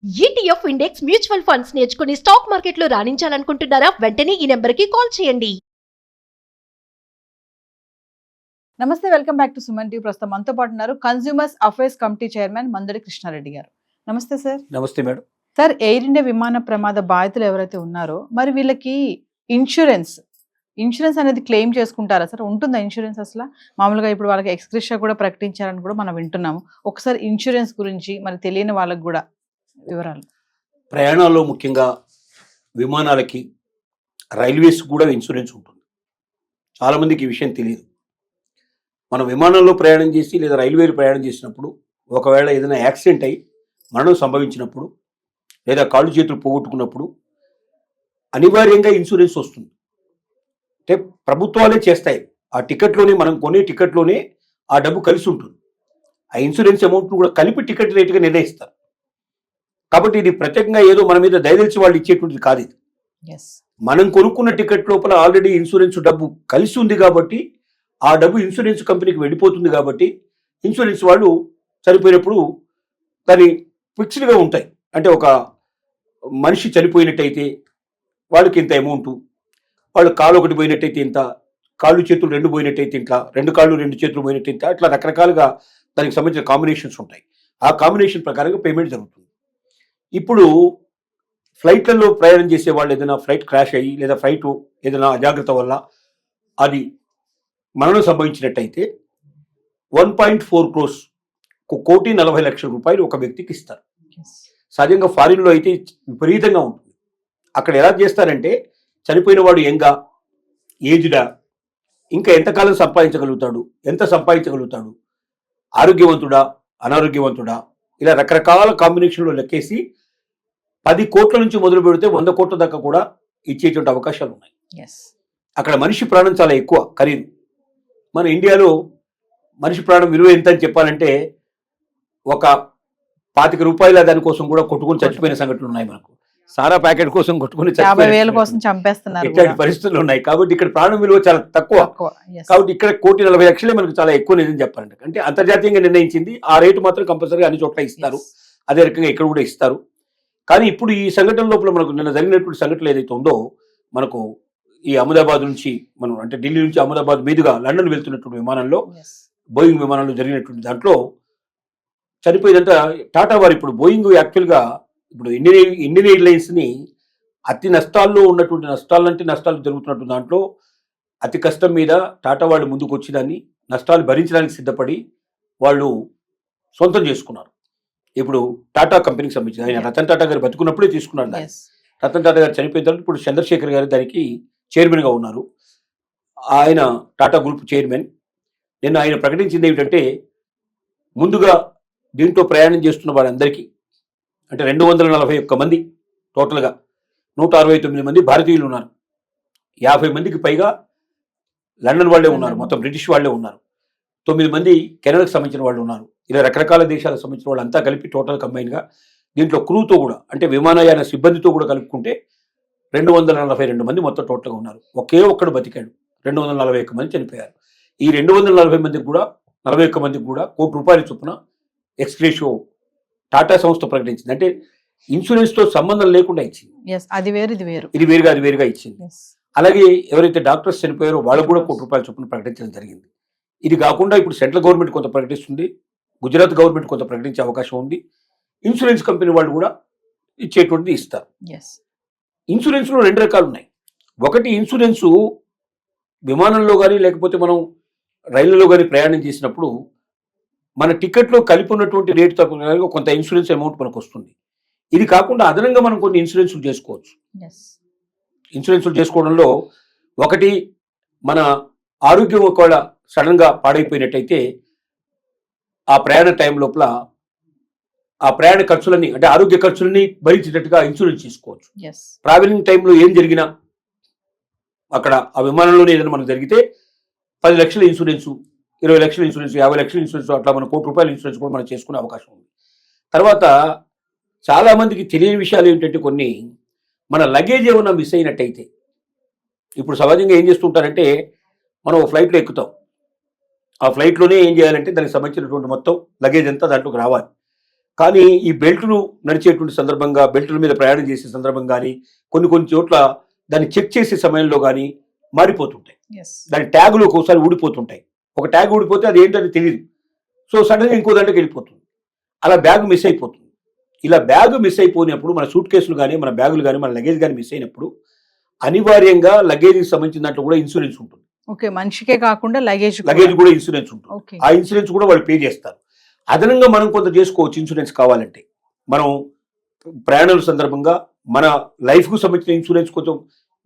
ETF index mutual funds నేర్చుకుని stock మార్కెట్లో రాణించాలనుకుంటున్నారా? వెంటనే ఈ నెంబర్కి కాల్ చేయండి. నమస్తే, welcome back to Suman TV. ప్రస్తుతం మనతో పాటు ఉన్నారు consumers affairs committee chairman Mandadi Krishna Reddy గారు. నమస్తే సార్. నమస్తే మేడం. సార్, ఎయిర్ ఇండియా విమాన ప్రమాద బాధితులు ఎవరైతే ఉన్నారో మరి వీళ్ళకి ఇన్సూరెన్స్ అనేది క్లెయిమ్ చేసుకుంటారా సార్? ఉంటుందా ఇన్సూరెన్స్ అసలు? మామూలుగా ఇప్పుడు వాళ్ళకి ఎక్స్గ్రెషియా కూడా ప్రకటించారని కూడా మనం వింటున్నాము. ఒకసారి ఇన్సూరెన్స్ గురించి మరి తెలియని వాళ్ళకి కూడా వివరాలు. ప్రయాణాల్లో ముఖ్యంగా విమానాలకి, రైల్వేస్ కూడా ఇన్సూరెన్స్ ఉంటుంది. చాలామందికి ఈ విషయం తెలియదు. మనం విమానంలో ప్రయాణం చేసి లేదా రైల్వేలో ప్రయాణం చేసినప్పుడు ఒకవేళ ఏదైనా యాక్సిడెంట్ అయి మరణం సంభవించినప్పుడు లేదా కాళ్ళు చేతులు పోగొట్టుకున్నప్పుడు అనివార్యంగా ఇన్సూరెన్స్ వస్తుంది. అంటే ప్రభుత్వాలే చేస్తాయి. ఆ టికెట్లోనే, మనం కొనే టికెట్లోనే ఆ డబ్బు కలిసి ఉంటుంది. ఆ ఇన్సూరెన్స్ అమౌంట్ను కూడా కలిపి టికెట్ రేటుగా నిర్ణయిస్తారు. కాబట్టి ఇది ప్రత్యేకంగా ఏదో మన మీద దయదలిచి వాళ్ళు ఇచ్చేటువంటిది కాదు. ఇది మనం కొనుక్కున్న టికెట్ లోపల ఆల్రెడీ ఇన్సూరెన్స్ డబ్బు కలిసి ఉంది కాబట్టి ఆ డబ్బు ఇన్సూరెన్స్ కంపెనీకి వెళ్ళిపోతుంది. కాబట్టి ఇన్సూరెన్స్ వాళ్ళు చనిపోయినప్పుడు దాని ఫిక్స్డ్గా ఉంటాయి. అంటే ఒక మనిషి చనిపోయినట్టయితే వాళ్ళకి ఇంత అమౌంట్, వాళ్ళు కాలు ఒకటి పోయినట్టయితే ఇంత, కాళ్ళు చేతులు రెండు పోయినట్టయితే ఇంత, రెండు కాళ్ళు రెండు చేతులు పోయినట్టయితే, అట్లా రకరకాలుగా దానికి సంబంధించిన కాంబినేషన్స్ ఉంటాయి. ఆ కాంబినేషన్ ప్రకారంగా పేమెంట్ జరుగుతుంది. ఇప్పుడు ఫ్లైట్లలో ప్రయాణం చేసే వాళ్ళు ఏదైనా ఫ్లైట్ క్రాష్ అయ్యి లేదా ఫ్లైట్ ఏదైనా అజాగ్రత్త వల్ల అది మరణం సంభవించినట్టయితే 1.4 crores, 1,40,00,000 రూపాయలు ఒక వ్యక్తికి ఇస్తారు. సహజంగా ఫారిన్లో అయితే విపరీతంగా ఉంటుంది. అక్కడ ఎలా చేస్తారంటే చనిపోయిన వాడు యంగా, ఏజ్డా, ఇంకా ఎంతకాలం సంపాదించగలుగుతాడు, ఎంత సంపాదించగలుగుతాడు, ఆరోగ్యవంతుడా, అనారోగ్యవంతుడా, ఇలా రకరకాల కాంబినేషన్లో లెక్కేసి 10 కోట్ల నుంచి మొదలు పెడితే 100 కోట్ల దాకా కూడా ఇచ్చేటువంటి అవకాశాలు ఉన్నాయి. అక్కడ మనిషి ప్రాణం చాలా ఎక్కువ ఖరీదు. మన ఇండియాలో మనిషి ప్రాణం విలువ ఎంత అని చెప్పాలంటే ఒక 25 రూపాయల దానికోసం కూడా కొట్టుకుని చచ్చిపోయిన సంఘటనలు ఉన్నాయి. మనకు సారా ప్యాకెట్ కోసం కొట్టుకుని 50,000 కోసం చంపేస్తున్నారు. ఇట్లాంటి పరిస్థితులు ఉన్నాయి. కాబట్టి ఇక్కడ ప్రాణం విలువ చాలా తక్కువ. కాబట్టి ఇక్కడ 1,40,00,000 మనకు చాలా ఎక్కువ నిజం చెప్పాలంటే. అంటే అంతర్జాతీయంగా నిర్ణయించింది. ఆ రేటు మాత్రం కంపల్సరీగా అన్ని చోట్ల ఇస్తారు. అదే రకంగా ఇక్కడ కూడా ఇస్తారు. కానీ ఇప్పుడు ఈ సంఘటన లోపల మనకు నిన్న జరిగినటువంటి సంఘటన ఏదైతే ఉందో, మనకు ఈ అహ్మదాబాద్ నుంచి మనం అంటే ఢిల్లీ నుంచి అహ్మదాబాద్ మీదుగా లండన్ వెళ్తున్నటువంటి విమానంలో, బోయింగ్ విమానంలో జరిగినటువంటి దాంట్లో చనిపోయిందంతా టాటా వారు. ఇప్పుడు బోయింగ్ యాక్చువల్గా ఇప్పుడు ఇండియన్ ఎయిర్లైన్స్ని అతి నష్టాల్లో ఉన్నటువంటి నష్టాలు జరుగుతున్నటువంటి దాంట్లో అతి కష్టం మీద టాటా వాళ్ళు ముందుకు వచ్చి దాన్ని నష్టాలు భరించడానికి సిద్ధపడి వాళ్ళు సొంతం చేసుకున్నారు. ఇప్పుడు టాటా కంపెనీకి సంబంధించి ఆయన రతన్ టాటా గారు బతుకున్నప్పుడే తీసుకున్నారు దాన్ని. రతన్ టాటా గారు చనిపోయిన తర్వాత ఇప్పుడు చంద్రశేఖర్ గారు దానికి చైర్మన్గా ఉన్నారు. ఆయన టాటా గ్రూప్ చైర్మన్. నిన్న ఆయన ప్రకటించింది ఏమిటంటే, ముందుగా దీంట్లో ప్రయాణం చేస్తున్న వారందరికీ అంటే 241 మంది టోటల్గా, 169 మంది భారతీయులు ఉన్నారు, 50 మందికి పైగా లండన్ వాళ్ళే ఉన్నారు, మొత్తం బ్రిటిష్ వాళ్ళే ఉన్నారు, 9 మంది కెనడాకు సంబంధించిన వాళ్ళు ఉన్నారు. ఇలా రకరకాల దేశాలకు సంబంధించిన వాళ్ళు అంతా కలిపి టోటల్ కంబైన్గా దీంట్లో క్రూతో కూడా అంటే విమానయాన సిబ్బందితో కూడా కలుపుకుంటే 242 మంది మొత్తం టోటల్గా ఉన్నారు. ఒకే ఒక్కడు బతికాడు. 241 మంది చనిపోయారు. ఈ 240 మందికి కూడా 41 మందికి కూడా ₹1,00,00,000 చొప్పున ఎక్స్గ్రేషియో టాటా సంస్థ ప్రకటించింది. అంటే ఇన్సూరెన్స్తో సంబంధం లేకుండా ఇచ్చింది. అది వేరు, ఇది వేరు, ఇది వేరుగా ఇచ్చింది. అలాగే ఎవరైతే డాక్టర్స్ చనిపోయారో వాళ్ళకు కూడా ₹1,00,00,000 చొప్పున ప్రకటించడం జరిగింది. ఇది కాకుండా ఇప్పుడు సెంట్రల్ గవర్నమెంట్ కొంత ప్రకటిస్తుంది, గుజరాత్ గవర్నమెంట్ కొంత ప్రకటించే అవకాశం ఉంది. ఇన్సూరెన్స్ కంపెనీ వాళ్ళు కూడా ఇచ్చేటువంటిది ఇస్తారు. ఇన్సూరెన్స్లో 2 రకాలు ఉన్నాయి. ఒకటి ఇన్సూరెన్సు విమానంలో కానీ లేకపోతే మనం రైళ్లలో కానీ ప్రయాణం చేసినప్పుడు మన టికెట్లో కలిపి ఉన్నటువంటి రేటు తక్కువ కొంత ఇన్సూరెన్స్ అమౌంట్ మనకు వస్తుంది. ఇది కాకుండా అదనంగా మనం కొన్ని ఇన్సూరెన్స్లు చేసుకోవచ్చు. ఇన్సూరెన్స్లు చేసుకోవడంలో ఒకటి, మన ఆరోగ్యం ఒకవేళ సడన్గా పాడైపోయినట్టయితే ఆ ప్రయాణ టైం లోపల ఆ ప్రయాణ ఖర్చులన్నీ అంటే ఆరోగ్య ఖర్చులన్నీ భరించేటట్టుగా ఇన్సూరెన్స్ చేసుకోవచ్చు. ట్రావెలింగ్ టైంలో ఏం జరిగినా అక్కడ ఆ విమానంలోనే ఏదైనా మనకు జరిగితే 10 లక్షల ఇన్సూరెన్సు, 20 లక్షల ఇన్సూరెన్స్, 50 లక్షల ఇన్సూరెన్స్, అట్లా మన ₹1,00,00,000 ఇన్సూరెన్స్ కూడా మనం చేసుకునే అవకాశం ఉంది. తర్వాత చాలామందికి తెలియని విషయాలు ఏంటంటే, కొన్ని మన లగేజ్ ఏమైనా మిస్ అయినట్టయితే, ఇప్పుడు సహజంగా ఏం చేస్తుంటారంటే మనం ఫ్లైట్లో ఎక్కుతాం, ఆ ఫ్లైట్లోనే ఏం చేయాలంటే దానికి సంబంధించినటువంటి మొత్తం లగేజ్ అంతా దాంట్లోకి రావాలి. కానీ ఈ బెల్టులు నడిచేటువంటి సందర్భంగా, బెల్టుల మీద ప్రయాణం చేసే సందర్భం కానీ, కొన్ని చోట్ల దాన్ని చెక్ చేసే సమయంలో కానీ మారిపోతుంటాయి. దాని ట్యాగులు ఒక్కోసారి ఊడిపోతుంటాయి. ఒక ట్యాగ్ ఊడిపోతే అది ఏంటని తెలియదు. సో సడన్గా ఇంకో దాంట్లోకి వెళ్ళిపోతుంది. అలా బ్యాగ్ మిస్ అయిపోతుంది. ఇలా బ్యాగ్ మిస్ అయిపోయినప్పుడు మన సూట్ కేసులు కానీ, మన బ్యాగులు కానీ, మన లగేజ్ కానీ మిస్ అయినప్పుడు అనివార్యంగా లగేజ్కి సంబంధించిన దాంట్లో కూడా ఇన్సూరెన్స్ ఉంటుంది. ఓకే, మనిషికే కాకుండా లగేజ్ కూడా ఇన్సూరెన్స్ ఉంటుంది. ఆ ఇన్సూరెన్స్ కూడా వాళ్ళు పే చేస్తారు. అదనంగా మనం కొంత చేసుకోవచ్చు ఇన్సూరెన్స్ కావాలంటే. మనం ప్రయాణాల సందర్భంగా మన లైఫ్కు సంబంధించిన ఇన్సూరెన్స్ కొంచెం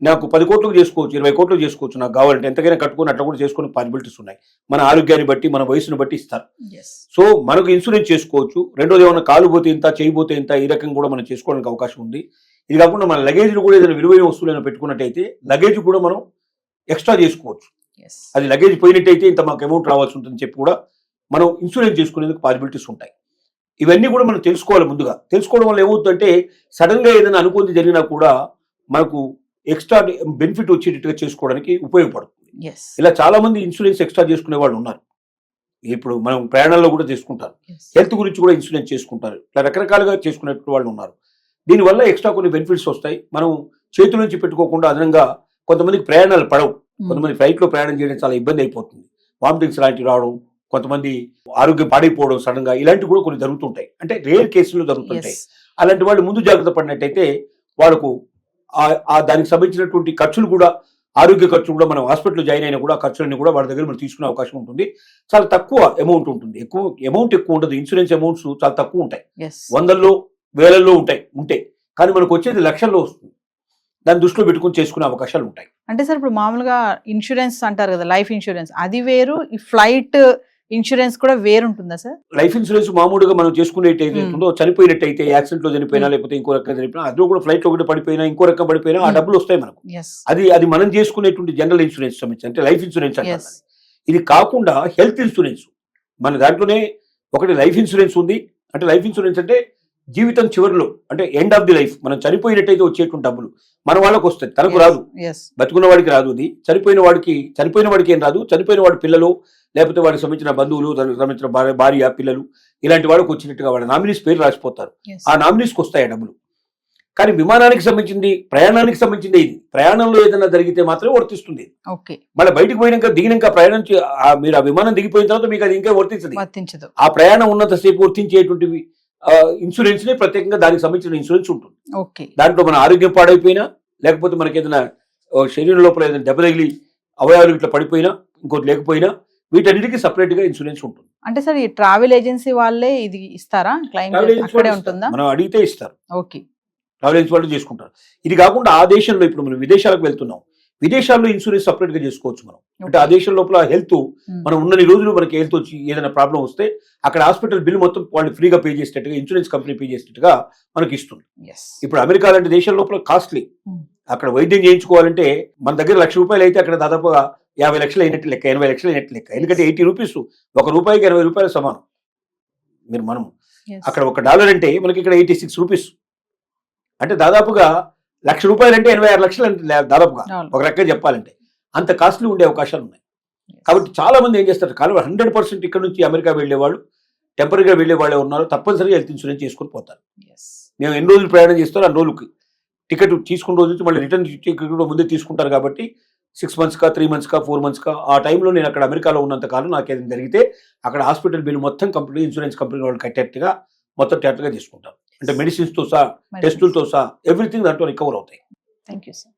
నాకు 10 కోట్లకు చేసుకోవచ్చు, 20 కోట్లకు చేసుకోవచ్చు, నాకు కావాలంటే ఎంతకైనా కట్టుకొని అట్లా కూడా చేసుకునే పాసిబిలిటీస్ ఉన్నాయి. మన ఆరోగ్యాన్ని బట్టి, మన వయసును బట్టి ఇస్తారు. సో మనకు ఇన్సూరెన్స్ చేసుకోవచ్చు. రెండోది ఏమైనా కాలు పోతే ఇంత, చేయబోతే ఇంత, ఈ రకంగా కూడా మనం చేసుకోవడానికి అవకాశం ఉంది. ఇది కాకుండా మన లగేజ్లు కూడా ఏదైనా విలువైన వస్తువులైనా పెట్టుకున్నట్టయితే లగేజ్ కూడా మనం ఎక్స్ట్రా చేసుకోవచ్చు. అది లగేజ్ పోయినట్టయితే ఇంత మాకు అమౌంట్ రావాల్సి ఉంటుందని చెప్పి కూడా మనం ఇన్సూరెన్స్ చేసుకునేందుకు పాసిబిలిటీస్ ఉంటాయి. ఇవన్నీ కూడా మనం తెలుసుకోవాలి. ముందుగా తెలుసుకోవడం వల్ల ఏమవుతుందంటే సడన్ గా ఏదైనా అనుకోని జరిగినా కూడా మనకు ఎక్స్ట్రా బెనిఫిట్ వచ్చేటట్టుగా చేసుకోవడానికి ఉపయోగపడుతుంది. ఇలా చాలా మంది ఇన్సూరెన్స్ ఎక్స్ట్రా చేసుకునే వాళ్ళు ఉన్నారు. ఇప్పుడు మనం ప్రయాణాల్లో కూడా చేసుకుంటారు, హెల్త్ గురించి కూడా ఇన్సూరెన్స్ చేసుకుంటారు, ఇట్లా రకరకాలుగా చేసుకునే వాళ్ళు ఉన్నారు. దీనివల్ల ఎక్స్ట్రా కొన్ని బెనిఫిట్స్ వస్తాయి. మనం చేతుల నుంచి పెట్టుకోకుండా అదనంగా కొంతమందికి ప్రయాణాలు పడవు. కొంతమంది ఫ్లైట్లో ప్రయాణం చేయడం చాలా ఇబ్బంది అయిపోతుంది. వామిటింగ్స్ లాంటివి రావడం, కొంతమంది ఆరోగ్యం పాడైపోవడం సడన్ గా, ఇలాంటివి కూడా కొన్ని జరుగుతుంటాయి. అంటే రేర్ కేసులు జరుగుతుంటాయి. అలాంటి వాళ్ళు ముందు జాగ్రత్త పడినట్టయితే వాళ్ళకు దానికి సంబంధించినటువంటి ఖర్చులు కూడా, ఆరోగ్య ఖర్చులు కూడా, మనం హాస్పిటల్ జాయిన్ అయినా కూడా ఖర్చులన్నీ కూడా వాళ్ళ దగ్గర మనం తీసుకునే అవకాశం ఉంటుంది. చాలా తక్కువ అమౌంట్ ఉంటుంది. ఎక్కువ ఉండదు. ఇన్సూరెన్స్ అమౌంట్స్ చాలా తక్కువ ఉంటాయి. 100లో 1000లో ఉంటాయి. కానీ మనకు వచ్చేది లక్షల్లో వస్తుంది. దాన్ని దృష్టిలో పెట్టుకుని చేసుకునే అవకాశాలు ఉంటాయి. అంటే సార్ ఇప్పుడు మామూలుగా ఇన్సూరెన్స్ అంటారు కదా, లైఫ్ ఇన్సూరెన్స్ అది వేరు, ఈ ఫ్లైట్ ఇన్సూరెన్స్ కూడా వేరు ఉంటుందా సార్? లైఫ్ ఇన్సూరెన్స్ మామూలుగా మనం చేసుకునేటైతుందో, చనిపోయినట్టయితే, యాక్సిడెంట్ లో చనిపోయినా, లేకపోతే ఇంకో రకంగా చనిపోయినా, అందులో కూడా ఫ్లైట్ లో ఒకటి పడిపోయినా, ఇంకో రకం పడిపోయినా ఆ డబ్బులు వస్తాయి మనకు. అది మనం చేసుకునేటువంటి జనరల్ ఇన్సూరెన్స్ సంబంధించి, అంటే లైఫ్ ఇన్సూరెన్స్ అంటారు. ఇది కాకుండా హెల్త్ ఇన్సూరెన్స్ మన దాంట్లోనే ఒకటి లైఫ్ ఇన్సూరెన్స్ ఉంది. అంటే లైఫ్ ఇన్సూరెన్స్ అంటే జీవితం చివరిలో, అంటే ఎండ్ ఆఫ్ ది లైఫ్, మనం చనిపోయినట్టయితే వచ్చేటువంటి డబ్బులు మన వాళ్ళకి వస్తాయి, తనకు రాదు. బతుకున్న వాడికి రాదు. అది చనిపోయిన వాడికి ఏం రాదు. చనిపోయిన వాడి పిల్లలు, లేకపోతే వాడికి సంబంధించిన బంధువులు, దానికి సంబంధించిన భార్య, పిల్లలు, ఇలాంటి వాళ్ళకి వచ్చినట్టుగా వాళ్ళ నామినీస్ పేరు రాసిపోతారు. ఆ నామినీస్కి వస్తాయి ఆ డబ్బులు. కానీ విమానానికి సంబంధించింది, ప్రయాణానికి సంబంధించింది. ఇది ప్రయాణంలో ఏదైనా జరిగితే మాత్రమే వర్తిస్తుంది. మళ్ళీ బయటకు పోయినాక, దిగినాక, ప్రయాణం మీరు ఆ విమానం దిగిపోయిన తర్వాత మీకు అది ఇంకా వర్తించదు. ఆ ప్రయాణం ఉన్నంతసేపు వర్తించేటువంటివి ఇన్సూరెన్స్ ని ప్రత్యేకంగా దానికి సంబంధించిన ఇన్సూరెన్స్ ఉంటుంది. దాంట్లో మన ఆరోగ్యం పాడైపోయినా, లేకపోతే మనకి ఏదైనా శరీరం లోపల ఏదైనా దెబ్బ తగిలి అవయవాలు ఇట్లా పడిపోయినా, ఇంకోటి లేకపోయినా, వీటన్నిటికీ సపరేట్ గా ఇన్సూరెన్స్ ఉంటుంది. అంటే సార్ ఈ ట్రావెల్ ఏజెన్సీ వాళ్ళే ఇది ఇస్తారా? క్లెయిమ్ అక్కడే ఉంటుందా? మనం అడిగితే ఇస్తారు. ట్రావెల్ ఏజెన్సీ వాళ్ళు చేసుకుంటారు. ఇది కాకుండా ఆ దేశంలో, ఇప్పుడు మనం విదేశాలకు వెళ్తున్నాం, విదేశాల్లో ఇన్సూరెన్స్ సపరేట్ గా చేసుకోవచ్చు మనం. అంటే ఆ దేశం లోపల హెల్త్, మనం ఉన్నన్ని రోజులు మనకి హెల్త్ వచ్చి ఏదైనా ప్రాబ్లం వస్తే అక్కడ హాస్పిటల్ బిల్ మొత్తం వాళ్ళు ఫ్రీగా పే చేసేటట్టుగా, ఇన్సూరెన్స్ కంపెనీ పే చేసేటట్టుగా మనకి ఇస్తుంది. ఇప్పుడు అమెరికా లాంటి దేశం లోపల కాస్ట్లీ. అక్కడ వైద్యం చేయించుకోవాలంటే మన దగ్గర ₹1,00,000 అయితే అక్కడ దాదాపుగా 50 లక్షలు అయినట్టు లెక్క, 80 లక్షలు అయినట్టు లెక్క. ఎందుకంటే ₹80, ₹1కి ₹80 సమానం. మనం అక్కడ $1 అంటే మనకి ఇక్కడ ₹86. అంటే దాదాపుగా ₹1,00,000 అంటే 86 లక్షలు అంటే దాదాపుగా, ఒక రకంగా చెప్పాలంటే అంత కాస్ట్లీ ఉండే అవకాశాలు ఉన్నాయి. కాబట్టి చాలా మంది ఏం చేస్తారు, కానీ 100% ఇక్కడ నుంచి అమెరికా వెళ్ళేవాళ్ళు, టెంపరీగా వెళ్ళే వాళ్ళే ఉన్నారు, తప్పనిసరిగా హెల్త్ ఇన్సూరెన్స్ చేసుకుని పోతారు. మేము ఎన్ని రోజులు ప్రయాణం చేస్తారో అన్ని రోజులకి టికెట్ తీసుకున్న రోజు నుంచి మళ్ళీ రిటర్న్ టికెట్ కూడా ముందే తీసుకుంటారు. కాబట్టి 6 months 3 months 4 months ఆ టైంలో నేను అక్కడ అమెరికాలో ఉన్నంత కాలం నాకు ఏదైనా జరిగితే అక్కడ హాస్పిటల్ బిల్ మొత్తం కంపెనీ, ఇన్సూరెన్స్ కంపెనీ వాళ్ళు కట్టేట్టుగా మొత్తం టేటర్గా తీసుకుంటారు. అంటే మెడిసిన్స్ తో సహా, టెస్టులతో సహా, ఎవ్రీథింగ్ దాంట్లో రికవర్ అవుతాయి. Thank you sir.